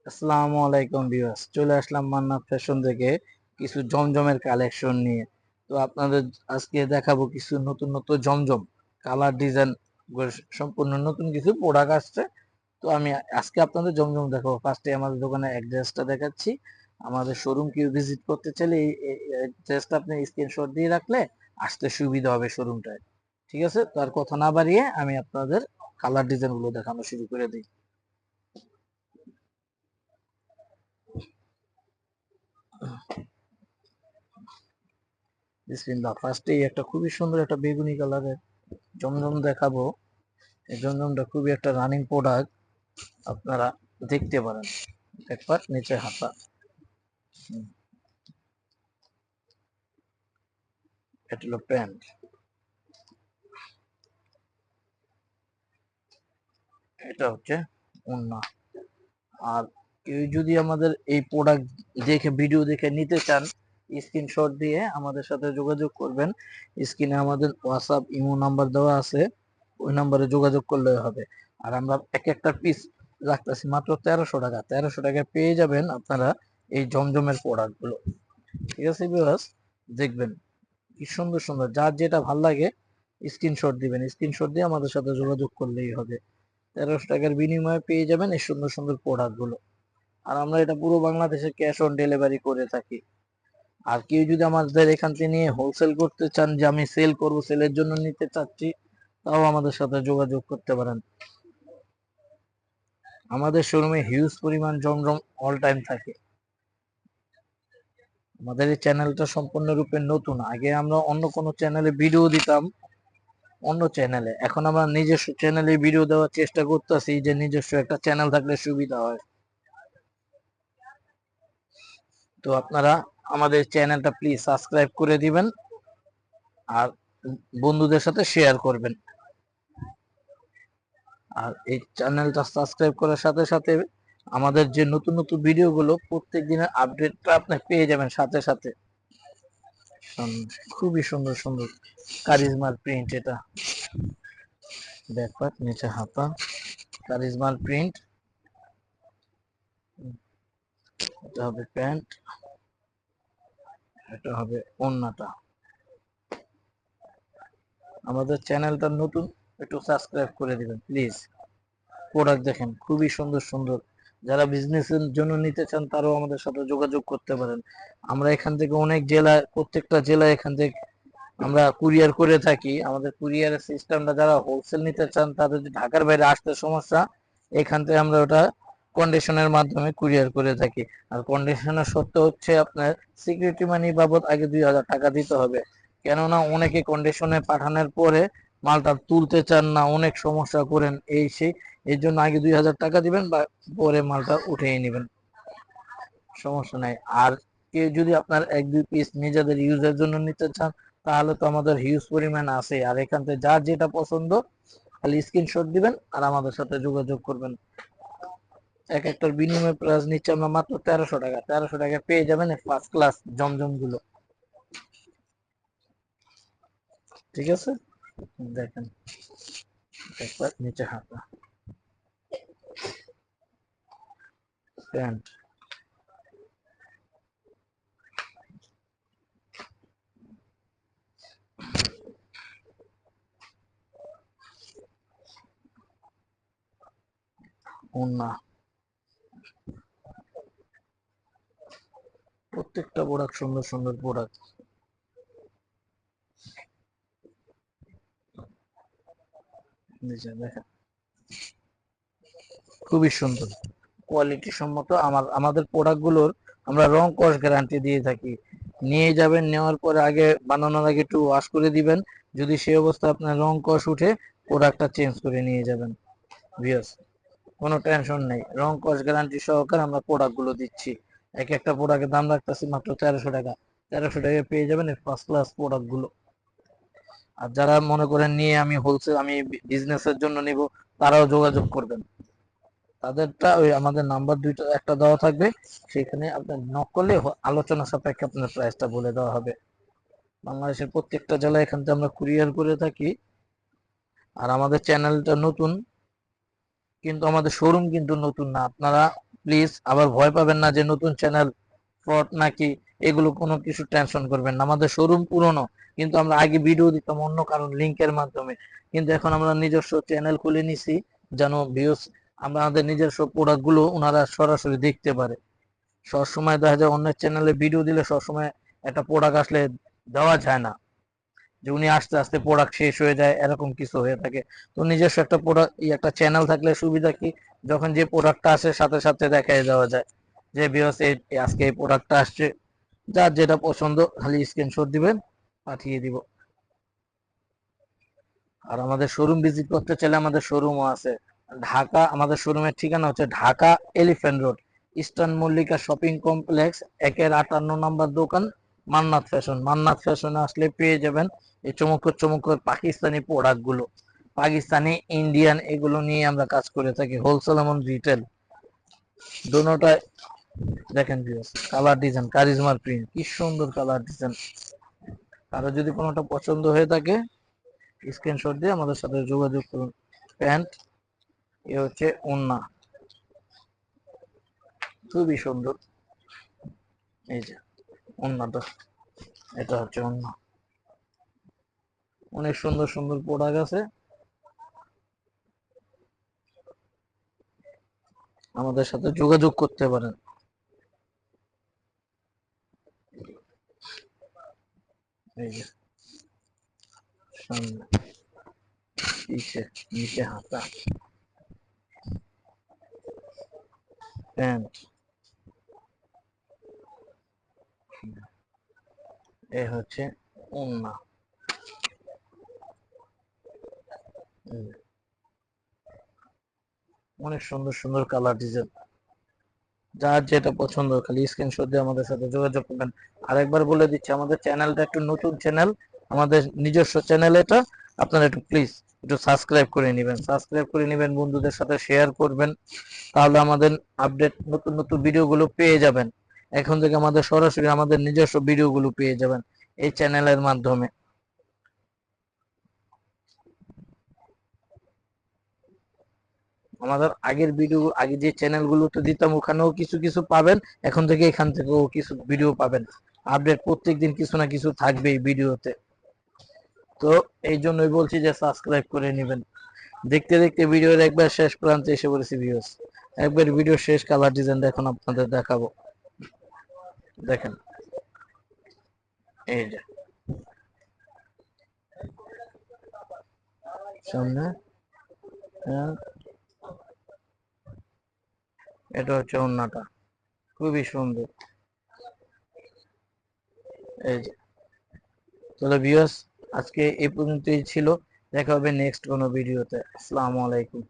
আসসালামু আলাইকুম ভিউয়ার্স, চলে আসলাম মান্না ফ্যাশন থেকে কিছু জমজমের কালেকশন নিয়ে। তো আপনাদের আজকে দেখাবো কিছু নতুন নতুন জমজম কালার ডিজাইন সম্পূর্ণ নতুন কিছু প্রোডাক্ট আসছে। তো আমি আজকে আপনাদের জমজম দেখাবো। ফার্স্টে আমাদের দোকানের অ্যাড্রেসটা দেখাচ্ছি। আমাদের শোরুম কেউ ভিজিট করতে চাইলে এই অ্যাড্রেসটা আপনি স্ক্রিনশট দিয়ে রাখলে আসতে সুবিধা হবে শোরুমটায়। ঠিক আছে, তার কথা না বাড়িয়ে আমি আপনাদের কালার ডিজাইন গুলো দেখানো শুরু করে দিই। বিসমিল্লাহ, ফার্স্টেই একটা খুবই সুন্দর একটা বেগুনি কালারের জমজম দেখাবো। এই জমজমটা খুবই একটা রানিং প্রোডাক্ট, আপনারা দেখতে পারেন। একবার নিচে হাতা, এটা হলো প্যান্ট, এটা হচ্ছে ওড়না। আর কেউ যদি আমাদের এই প্রোডাক্ট দেখে ভিডিও দেখে নিতে চান, স্ক্রিনশট দিয়ে আমাদের সাথে যোগাযোগ করবেন। স্ক্রিনে আমাদের হোয়াটসঅ্যাপ ইমো নাম্বার দেওয়া আছে, ওই নাম্বারে যোগাযোগ করলে হবে। আর আমরা এক একটা পিস রাখতেছি মাত্র 1300 টাকা। 1300 টাকায় পেয়ে যাবেন আপনারা এই জমজমের প্রোডাক্ট গুলো। ঠিক আছে ভিউয়ার্স, দেখবেন কি সুন্দর সুন্দর, যার যেটা ভাল লাগে স্ক্রিনশট দিবেন। স্ক্রিনশট দিয়ে আমাদের সাথে যোগাযোগ করলেই হবে। 1300 টাকার বিনিময়ে পেয়ে যাবেন এই সুন্দর সুন্দর প্রোডাক্ট গুলো। আর আমরা এটা পুরো বাংলাদেশে ক্যাশ অন ডেলিভারি করে থাকি। আর কেউ যদি আমাদের এখান থেকে নিয়ে হোলসেল করতে চান, যে আমি সেল করব, সেলের জন্য নিতে চাচ্ছি, তাও আমাদের সাথে যোগাযোগ করতে পারেন। আমাদের শোরুমে হিউজ পরিমাণ জমজম অল টাইম থাকে। আমাদের এই চ্যানেলটা সম্পূর্ণরূপে নতুন। আগে আমরা অন্য কোনো চ্যানেলে ভিডিও দিতাম, অন্য চ্যানেলে। এখন আমরা নিজস্ব চ্যানেলে ভিডিও দেওয়ার চেষ্টা করতেছি, যে নিজস্ব একটা চ্যানেল থাকলে সুবিধা হয়। তো আপনারা আমাদের চ্যানেলটা প্লিজ সাবস্ক্রাইব করে দিবেন আর বন্ধুদের সাথে শেয়ার করবেন। আর এই চ্যানেলটা সাবস্ক্রাইব করার সাথে সাথে আমাদের যে নতুন নতুন ভিডিওগুলো প্রত্যেক দিনের আপডেটটা আপনি পেয়ে যাবেন সাথে সাথে। খুবই সুন্দর সুন্দর কারিজমার প্রিন্ট, এটা ব্যাকপার্ট, নিচে হাতা, কারিজমার প্রিন্ট। এটা হবে প্যান্ট, এটা হবে ওড়নাটা। আমাদের চ্যানেলটা নতুন, একটু সাবস্ক্রাইব করে দিবেন প্লিজ। প্রোডাক্ট দেখেন খুবই সুন্দর সুন্দর। যারা বিজনেসের জন্য নিতে চান তারাও আমাদের সাথে যোগাযোগ করতে পারেন। আমরা এখান থেকে অনেক জেলায়, প্রত্যেকটা জেলায় এখান থেকে আমরা কুরিয়ার করে থাকি। আমাদের কুরিয়ারের সিস্টেমটা, যারা হোলসেল নিতে চান তাদের যদি ঢাকার বাইরে আসতে সমস্যা, এখান থেকে আমরা ওটা কন্ডিশনের মাধ্যমে কুরিয়ার করে থাকি। আর কন্ডিশনের সত্য হচ্ছে আপনার সিকিউরিটি মানি বাবদ আগে 2000 টাকা দিতে হবে। কেননা অনেকে কন্ডিশনে পাঠানোর পরে মালটা তুলতে চান না, অনেক সমস্যা করেন এই সেই। এর জন্য আগে 2000 টাকা দিবেন, বা পরে মালটা উঠিয়ে নেবেন, সমস্যা নাই। আর কেউ যদি আপনার এক দুই পিস নিজেদের ইউজের জন্য নিতে চান, তাহলে তো আমাদের হিউজ পরিমাণ আছে। আর এখান থেকে যার যেটা পছন্দ খালি স্ক্রিনশট দিবেন আর আমাদের সাথে যোগাযোগ করবেন। এক একটার বিনিময় প্রাইস নিচ্ছে আমরা মাত্র 1300 টাকা। 1300 টাকা পেয়ে যাবেন ফার্স্ট ক্লাস জমজম গুলো। ঠিক আছে, দেখেন একবার নিচে হাতা, প্যান্ট, ওড়না, প্রত্যেকটা প্রোডাক্ট সুন্দর সুন্দর প্রোডাক্ট। দেখেন খুবই সুন্দর কোয়ালিটি সম্মত। আমাদের প্রোডাক্ট গুলোর আমরা রং কস গ্যারান্টি দিয়ে থাকি। নিয়ে যাবেন, নেওয়ার পরে আগে বানানোর আগে একটু ওয়াশ করে দিবেন। যদি সেই অবস্থা আপনার রং কস উঠে, প্রোডাক্টটা চেঞ্জ করে নিয়ে যাবেন। ভিউয়ার্স, কোনো টেনশন নেই, রং কস গ্যারান্টি সহকারে আমরা প্রোডাক্ট গুলো দিচ্ছি। এক একটা প্রোডাক্টের দাম রাখতেছি মাত্র 1300 টাকা। 1300 টাকায় পেয়ে যাবেন এই ফার্স্ট ক্লাস প্রোডাক্ট গুলো। আর যারা মনে করেন নিয়ে আমি হোলসেল, আমি বিজনেসের জন্য নিব, তারাও যোগাযোগ করবেন। তাদেরটা ওই আমাদের নাম্বার দুইটা একটা দেওয়া থাকবে, সেখানে আপনি নক করলে আলোচনা সাপেক্ষে আপনার প্রাইসটা বলে দেওয়া হবে। বাংলাদেশের প্রত্যেকটা জেলায় এখান থেকে আমরা কুরিয়ার করে থাকি। আর আমাদের চ্যানেলটা নতুন, কিন্তু আমাদের শোরুম কিন্তু নতুন না। আপনারা প্লিজ আবার ভয় পাবেন না যে নতুন চ্যানেল ফ্রড নাকি, এগুলো কোনো কিছু টেনশন করবেন না। আমাদের শোরুম পুরনো, কিন্তু আমরা আগে ভিডিও দিতাম অন্য কারণ লিংকের মাধ্যমে, কিন্তু এখন আমরা নিজস্ব চ্যানেল খুলে নিছি যেন ভিউজ আমাদের নিজস্ব প্রোডাক্ট গুলো ওনারা সরাসরি দেখতে পারে। সবসময় দেখা যায় অন্যের চ্যানেলে ভিডিও দিলে সবসময় একটা প্রোডাক্ট আসলে দেওয়া যায় না, যে উনি আস্তে আস্তে প্রোডাক্ট শেষ হয়ে যায় এরকম কিছু হয়ে থাকে। তো নিজস্ব একটা প্রোডাক্ট একটা চ্যানেল থাকলে সুবিধা কি, যখন যে প্রোডাক্টটা আসে সাথে সাথে দেখাই দেওয়া যায় যে ভিউয়ার্স এই আজকে এই প্রোডাক্টটা আসছে, যার যেটা পছন্দ খালি স্ক্রিনশট দিবেন, পাঠিয়ে দিব। আর আমাদের শোরুম ভিজিট করতে চাইলে আমাদের শোরুমও আছে ঢাকা। আমাদের শোরুমের ঠিকানা হচ্ছে Dhaka elephant road, eastern Mallika shopping complex, 58 নম্বর দোকান, মান্নাত ফ্যাশন। মান্নাত ফ্যাশনে আসলে পেয়ে যাবেন এই চমৎকার চমৎকার পাকিস্তানি প্রোডাক্ট গুলো। পাকিস্তানি, ইন্ডিয়ান এগুলো নিয়ে আমরা কাজ করে থাকি, হোলসেল এবং রিটেল দোনোটায়। দেখেন ভিউয়ার্স, কালার ডিজাইন, কারিজমার প্রিন্ট, কি সুন্দর কালার ডিজাইন। কারো যদি কোনোটা পছন্দ হয়ে থাকে স্ক্রিনশট দিয়ে আমাদের সাথে যোগাযোগ করুন। প্যান্ট, এ হচ্ছে ওন্না, খুবই সুন্দর। এই যে ওন্নাটা, এটা হচ্ছে ওন্না। অনেক সুন্দর সুন্দর প্রোডাক্ট আছে, আমাদের সাথে যোগাযোগ করতে পারেন। এই যে সামনে, পিছে, নিচে হাতা, প্যান্ট, এ হচ্ছে ওন্না। অনেক সুন্দর সুন্দর কালার ডিজাইন, যার যেটা পছন্দ খালি স্ক্রিনশট দিয়ে আমাদের সাথে যোগাযোগ করবেন। আরেকবার বলে দিচ্ছি, আমাদের চ্যানেলটা একটু নতুন চ্যানেল, আমাদের নিজস্ব চ্যানেল এটা। আপনারা একটু প্লিজ একটু সাবস্ক্রাইব করে নেবেন, সাবস্ক্রাইব করে নেবেন, বন্ধুদের সাথে শেয়ার করবেন, তাহলে আমাদের আপডেট নতুন নতুন ভিডিওগুলো পেয়ে যাবেন। এখন থেকে আমাদের সরাসরি আমাদের নিজস্ব ভিডিওগুলো পেয়ে যাবেন এই চ্যানেলের মাধ্যমে। আমাদের আগের ভিডিও, আগে যে চ্যানেলগুলোতে দিতাম ওখানেও কিছু কিছু পাবেন, এখন থেকে এখান থেকেও কিছু ভিডিও পাবেন। আপডেট প্রত্যেকদিন কিছু না কিছু থাকবে এই ভিডিওতে। তো এই জন্যই বলছি যে সাবস্ক্রাইব করে নেবেন। দেখতে দেখতে ভিডিওর একবার শেষ প্রান্তে এসে পড়েছি ভিউয়ার্স, একবার ভিডিও শেষ। কালার ডিজাইন এখন আপনাদের দেখাবো, দেখেন। এই যে সামনে, হ্যাঁ, এটা হচ্ছে ওন্নাটা, খুবই সুন্দর। এই যে, তাহলে ভিউয়ার্স আজকে এই পর্যন্তই ছিল, দেখা হবে নেক্সট কোনো ভিডিওতে। আসসালামু আলাইকুম।